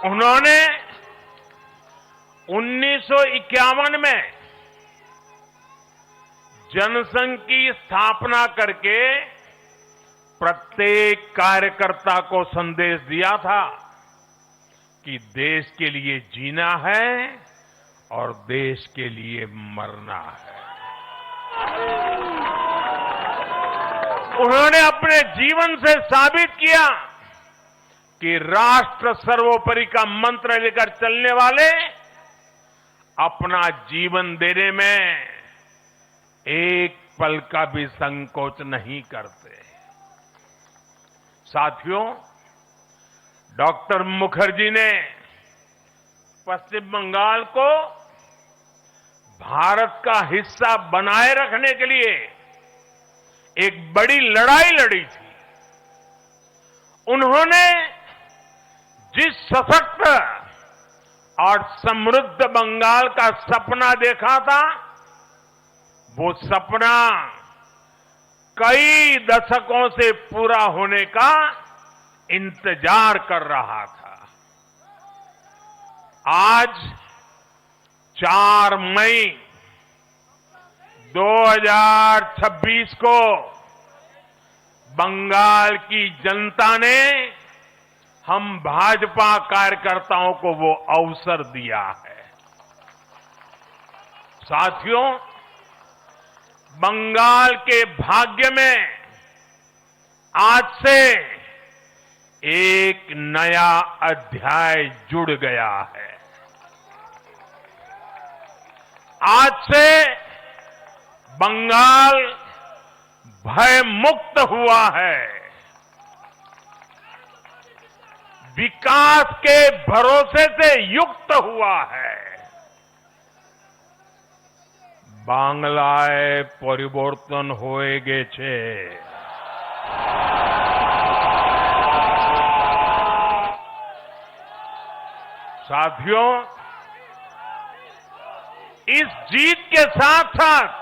उन्होंने 1951 में जनसंघ की स्थापना करके प्रत्येक कार्यकर्ता को संदेश दिया था कि देश के लिए जीना है और देश के लिए मरना है। उन्होंने अपने जीवन से साबित किया कि राष्ट्र सर्वोपरि का मंत्र लेकर चलने वाले अपना जीवन देने में एक पल का भी संकोच नहीं करते। साथियों, डॉक्टर मुखर्जी ने पश्चिम बंगाल को भारत का हिस्सा बनाए रखने के लिए एक बड़ी लड़ाई लड़ी थी। उन्होंने जिस सशक्त और समृद्ध बंगाल का सपना देखा था, वो सपना कई दशकों से पूरा होने का इंतजार कर रहा था। आज 4 मई 2026 को बंगाल की जनता ने हम भाजपा कार्यकर्ताओं को वो अवसर दिया है। साथियों, बंगाल के भाग्य में आज से एक नया अध्याय जुड़ गया है। आज से बंगाल भय मुक्त हुआ है। विकास के भरोसे से युक्त हुआ है। বাংলায় পরিবর্তন হয়ে গেছে। साथियों, इस जीत के साथ साथ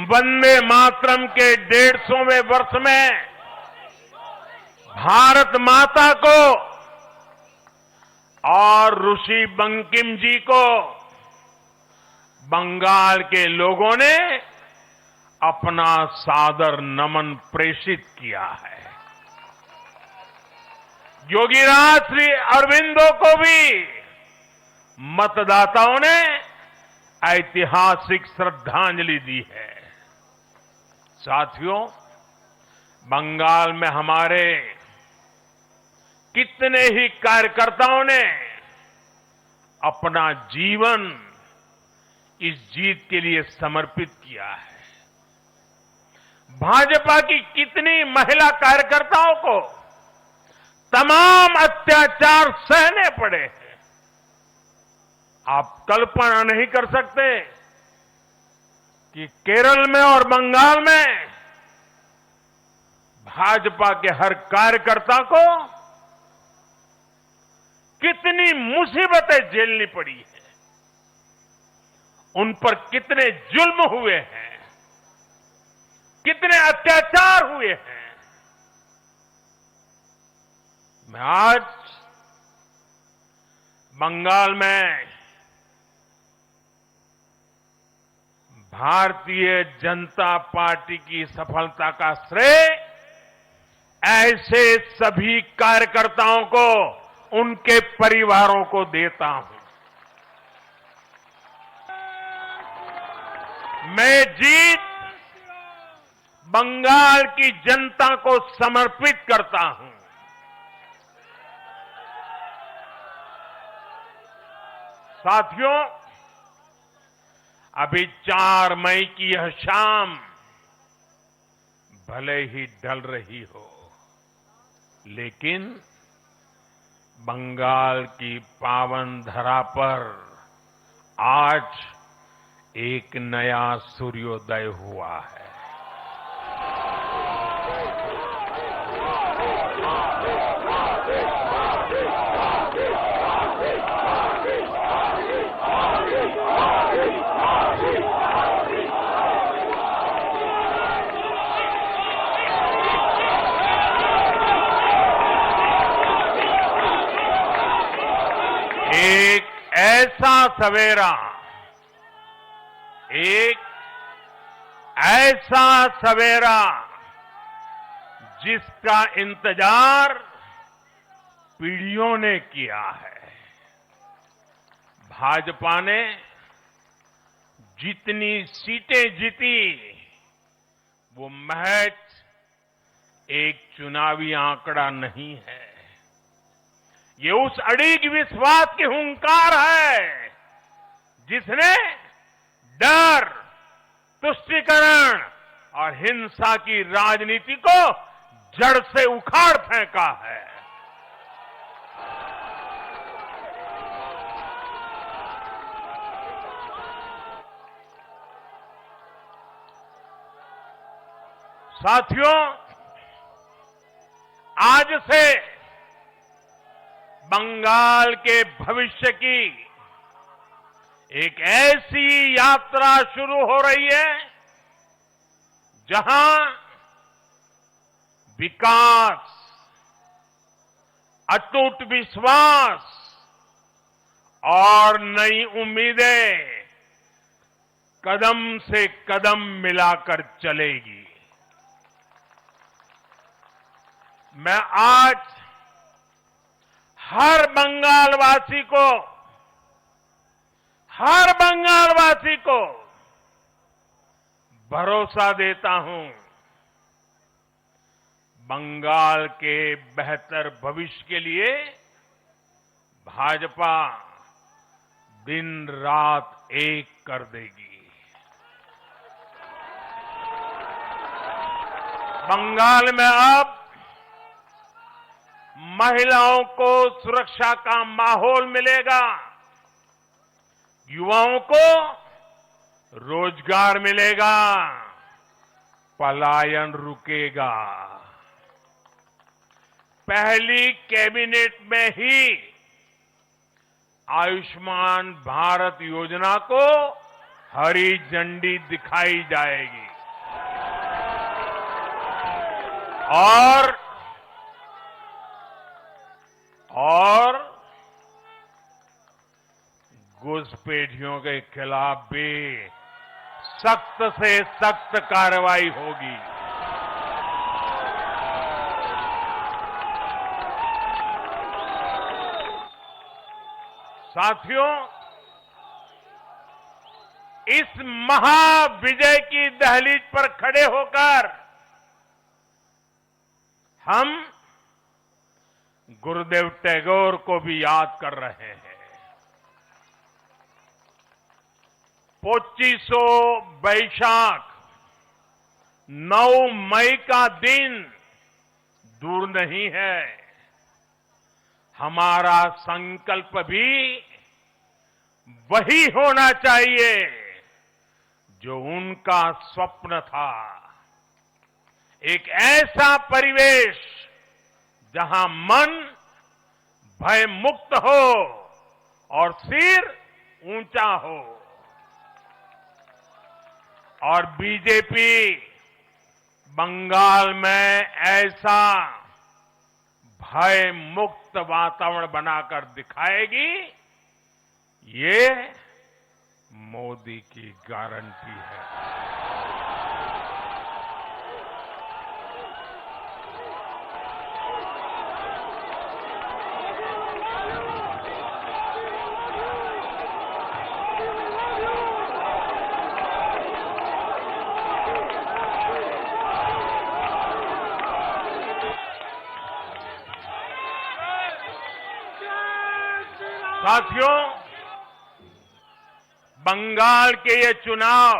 वंदे मातरम के 150वें वर्ष में भारत माता को और ऋषि बंकिम जी को बंगाल के लोगों ने अपना सादर नमन प्रेषित किया है। योगीराज श्री अरविंदो को भी मतदाताओं ने ऐतिहासिक श्रद्धांजलि दी है। साथियों, बंगाल में हमारे कितने ही कार्यकर्ताओं ने अपना जीवन इस जीत के लिए समर्पित किया है। भाजपा की कितनी महिला कार्यकर्ताओं को तमाम अत्याचार सहने पड़े हैं। आप कल्पना नहीं कर सकते कि केरल में और बंगाल में भाजपा के हर कार्यकर्ता को कितनी मुसीबतें झेलनी पड़ी है, उन पर कितने जुल्म हुए हैं, कितने अत्याचार हुए हैं। मैं आज बंगाल में भारतीय जनता पार्टी की सफलता का श्रेय ऐसे सभी कार्यकर्ताओं को, उनके परिवारों को देता हूं। मैं जीत बंगाल की जनता को समर्पित करता हूं। साथियों, अभी 4 मई की यह शाम भले ही ढल रही हो, लेकिन बंगाल की पावन धरा पर आज एक नया सूर्योदय हुआ है। ऐसा सवेरा, एक ऐसा सवेरा जिसका इंतजार पीढ़ियों ने किया है। भाजपा ने जितनी सीटें जीती वो महज एक चुनावी आंकड़ा नहीं है। ये उस अड़िग विश्वास की हुंकार है जिसने डर, तुष्टीकरण और हिंसा की राजनीति को जड़ से उखाड़ फेंका है। साथियों, आज से बंगाल के भविष्य की एक ऐसी यात्रा शुरू हो रही है जहां विकास, अटूट विश्वास और नई उम्मीदें कदम से कदम मिलाकर चलेगी। मैं आज हर बंगालवासी को भरोसा देता हूं, बंगाल के बेहतर भविष्य के लिए भाजपा दिन रात एक कर देगी। बंगाल में अब महिलाओं को सुरक्षा का माहौल मिलेगा, युवाओं को रोजगार मिलेगा, पलायन रुकेगा। पहली कैबिनेट में ही आयुष्मान भारत योजना को हरी झंडी दिखाई जाएगी और घुसपैठियों के खिलाफ भी सख्त से सख्त कार्रवाई होगी। साथियों, इस महाविजय की दहलीज पर खड़े होकर हम गुरुदेव टैगोर को भी याद कर रहे हैं। 25 वैशाख 9 मई का दिन दूर नहीं है। हमारा संकल्प भी वही होना चाहिए जो उनका स्वप्न था। एक ऐसा परिवेश जहां मन भय मुक्त हो और सिर ऊंचा हो। और बीजेपी बंगाल में ऐसा भय मुक्त वातावरण बनाकर दिखाएगी, ये मोदी की गारंटी है। साथियों, बंगाल के ये चुनाव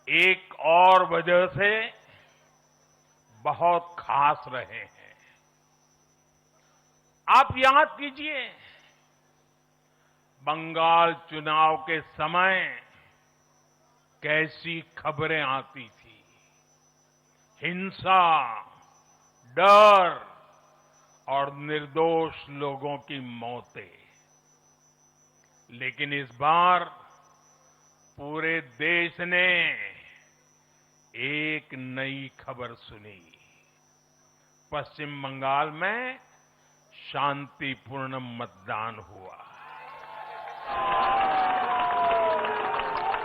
एक और वजह से बहुत खास रहे हैं। आप याद कीजिए, बंगाल चुनाव के समय कैसी खबरें आती थी। हिंसा, डर और निर्दोष लोगों की मौतें। लेकिन इस बार पूरे देश ने एक नई खबर सुनी। पश्चिम बंगाल में शांतिपूर्ण मतदान हुआ।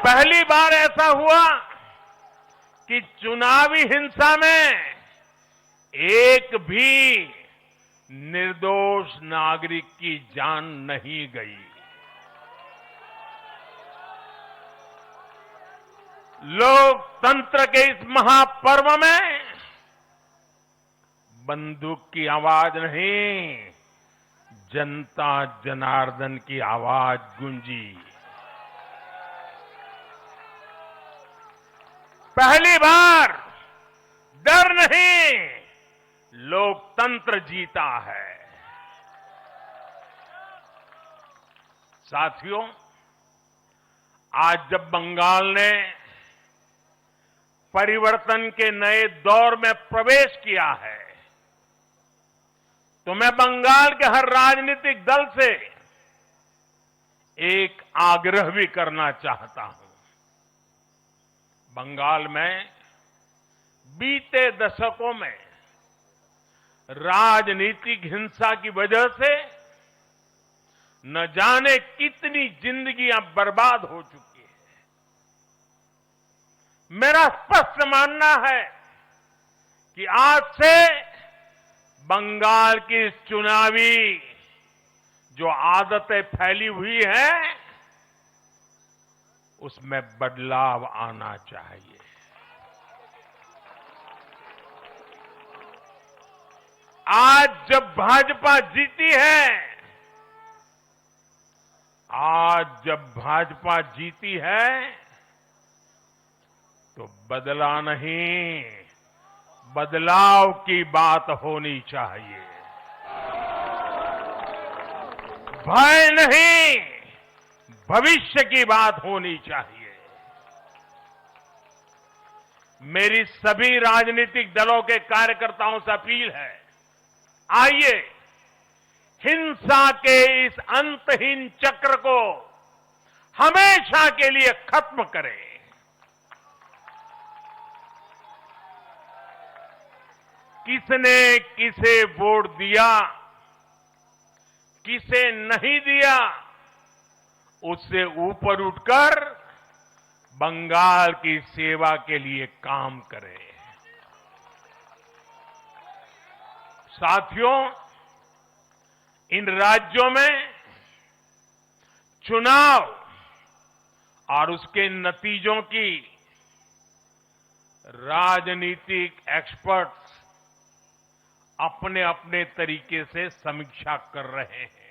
पहली बार ऐसा हुआ कि चुनावी हिंसा में एक भी निर्दोष नागरिक की जान नहीं गई। लोकतंत्र के इस महापर्व में बंदूक की आवाज नहीं, जनता जनार्दन की आवाज गूंजी। पहली बार डर नहीं, लोकतंत्र जीता है। साथियों, आज जब बंगाल ने परिवर्तन के नए दौर में प्रवेश किया है, तो मैं बंगाल के हर राजनीतिक दल से एक आग्रह भी करना चाहता हूं। बंगाल में बीते दशकों में राजनीतिक हिंसा की वजह से न जाने कितनी जिंदगियां बर्बाद हो चुकी है। मेरा स्पष्ट मानना है कि आज से बंगाल की चुनावी जो आदतें फैली हुई हैं, उसमें बदलाव आना चाहिए। आज जब भाजपा जीती है, तो बदला नहीं, बदलाव की बात होनी चाहिए। भय नहीं, भविष्य की बात होनी चाहिए। मेरी सभी राजनीतिक दलों के कार्यकर्ताओं से अपील है, आइए हिंसा के इस अंतहीन चक्र को हमेशा के लिए खत्म करें। किसने किसे वोट दिया, किसे नहीं दिया, उससे ऊपर उठकर बंगाल की सेवा के लिए काम करें। साथियों, इन राज्यों में चुनाव और उसके नतीजों की राजनीतिक एक्सपर्ट्स अपने अपने तरीके से समीक्षा कर रहे हैं।